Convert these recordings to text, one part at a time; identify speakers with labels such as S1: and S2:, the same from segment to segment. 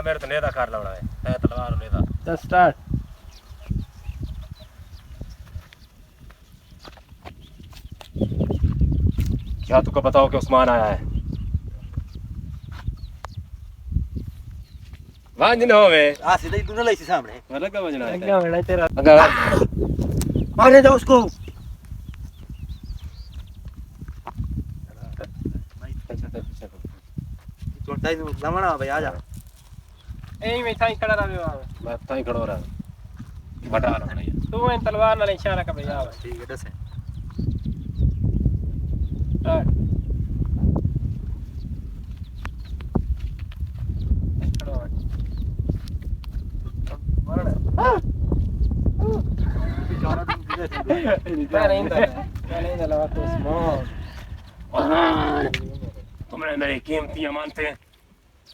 S1: मेरे तो नेदा कर लवड़ा है तलवार और नेदा
S2: तो स्टार्ट
S1: क्या तुमको बताओ कि उस्मान आया है वांजन होवे
S3: आ सीधा ही तूने लाई सी सामने
S1: मतलब क्या वजना है
S2: क्या होना तेरा
S3: मारने दो उसको छोटा ही लमड़ा भाई आ जा
S2: ए मैं थाई खड़ा रहा
S1: मैं ताई खड़ो रहा बटा रहा नहीं
S2: तू इन तलवार नाल इशारा कर भैया
S3: ठीक है दस
S2: स्टार्ट
S1: तुमने मेरी कीमती अमानतें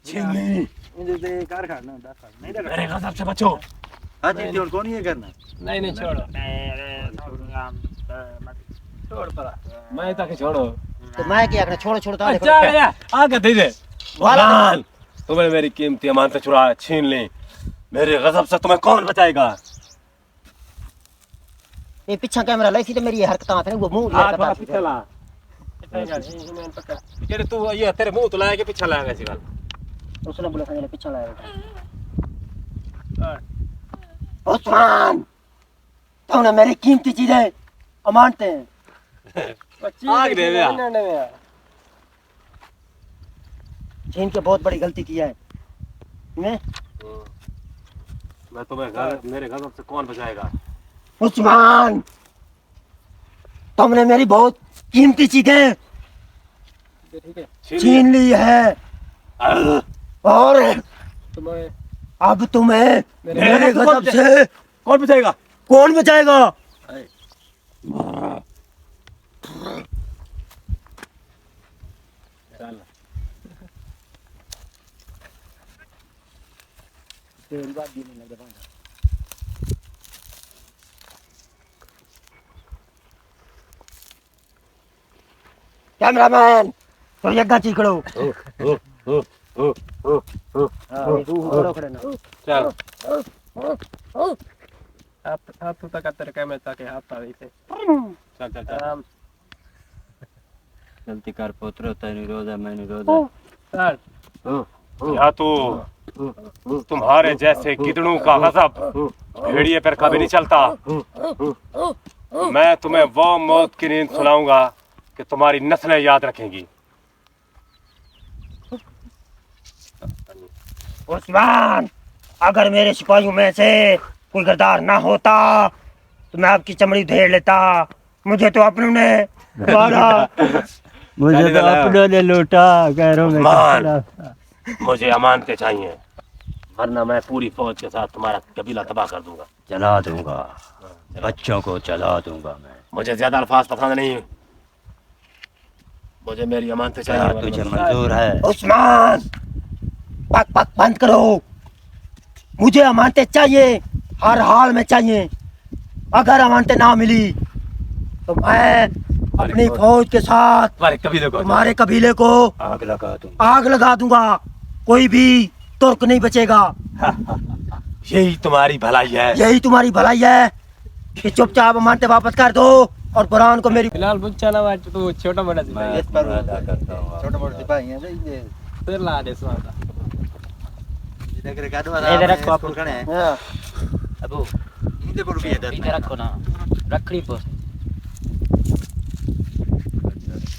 S1: छीन ली
S3: मुझे दे कार खाना नहीं दे
S1: मेरे गजब से बचो
S3: हां जी और कौन ये करना
S2: नहीं छोड़ो छोड़ पड़ा
S1: मैं ताके छोड़ो
S4: तो मैं क्या करना छोड़ो छोड़ो तो
S1: अच्छा भैया आगे दे दे वालान तुमने मेरी कीमती अमानतें चुरा छीन ली मेरे गजब से तुम्हें कौन बचाएगा
S4: ये पीछा कैमरा लाई थी तो मेरी ये हरकत आते वो मुंह
S1: हाथ वाला पीछे ला तेरे तू ये तेरे मुंह तो लाया के पीछे लाया ऐसी बात
S4: उसने बोला था पीछा लाया उस्मान तूने मेरी कीमती चीजें अमानते
S1: आग दे भैया
S4: छीन के बहुत बड़ी गलती की है
S1: मैं तुम्हें मेरे गजब से कौन बचाएगा
S4: उस्मान तुमने मेरी बहुत कीमती चीजें छीन ली है और
S2: तुम्हें
S4: अब तुम्हें मेरे गजब से
S1: कौन बचाएगा
S4: कौन बचाएगा कैमरामैन तो यज्ञा चीकड़ो
S1: चल
S2: हाथ तक तेरे कैमरे तक हाथ आ इसे
S1: चल चल चल
S2: आराम
S3: गलती कर पोतरो तेरी रोजा मैं रोजा
S2: स्टार्ट
S1: या तो तुम्हारे जैसे गिदड़ों का गजब भेड़िए पर कभी नहीं चलता मैं तुम्हें वो मौत की नींद सुलाऊंगा कि तुम्हारी नस्लें याद रखेंगी
S4: उस्मान अगर मेरे सिपाहियों में से कोई गद्दार ना होता तो मैं आपकी चमड़ी उधेड़ लेता मुझे तो अपनों ने द्वारा
S3: मुझे तो अपनों ने लूटा गैरों में
S1: मुझे अमानतें चाहिए वरना मैं पूरी फौज के साथ तुम्हारा कबीला तबाह कर दूंगा
S3: जला दूंगा बच्चों को जला दूंगा मैं
S1: मुझे ज्यादा अल्फाज पसंद नहीं मुझे मेरी अमानतें चाहिए
S3: तुझे मंजूर है
S4: उस्मान पक पक बंद करो मुझे अमानतें चाहिए हर हाल में चाहिए अगर अमानतें ना मिली तो मैं अपनी फौज के साथ तुम्हारे कबीले को आग लगा दूंगा कोई भी तुर्क नहीं बचेगा
S1: यही तुम्हारी भलाई है
S4: यही तुम्हारी भलाई है कि चुपचाप अमानतें वापस कर दो और कुरान को मेरी
S2: फिलहाल बुच्चा ना बात तो छोटा बड़ा सिपाही
S3: इस पर अदा करता हूं छोटा मोटा सिपाही है ये
S2: फिर ला दे स्वादा
S3: इधर रखो आप खड़े हैं
S4: हाँ।
S3: अबू इधर को रुकिए इधर रखो ना रखड़ी पर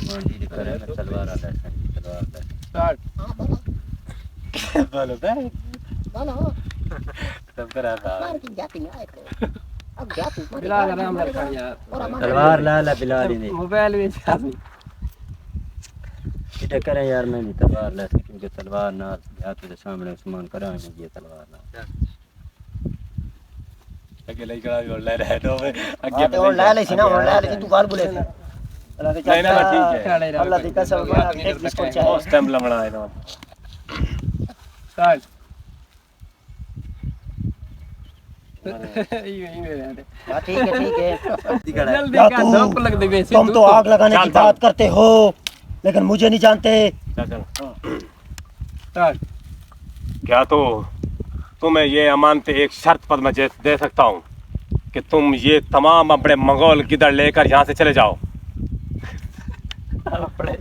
S3: मांडी ने करे मैं तलवार आ तलवार
S2: स्टार्ट
S1: बोलो बे
S4: बोलो
S1: सब करा था
S4: मार की जाती में आए थे अब जा तू
S2: बिलाल आराम कर खड़ यार
S3: तलवार ला ला बिलाल ने
S2: मोबाइल में चाबी
S3: इधर करें यार मैं नहीं तलवार ला क्योंकि तलवार ना या तो सामने उस्मान कराएंगे ये तलवार ना
S1: आगे ले चला और ले रहे तो
S4: आगे पे और ले ले सी ना और ले ले तू गाल बोले अल्लाह के
S1: नहीं ना ठीक है
S4: अल्लाह की कसम एक बिस्कुट चाहिए
S1: उस टाइम लमड़ा है ना
S2: स्टार्ट ये
S4: ठीक है
S2: जल्दी
S4: या
S2: का धूप लग दे वैसे
S4: तुम तो आग लगाने की बात करते हो लेकिन मुझे नहीं जानते
S1: चल चल
S2: स्टार्ट
S1: क्या तो तुम्हें ये अमानतें एक शर्त पर मैं दे सकता हूँ कि तुम ये तमाम अपने मंगोल गिदड़ लेकर यहाँ से चले जाओ।
S2: अपने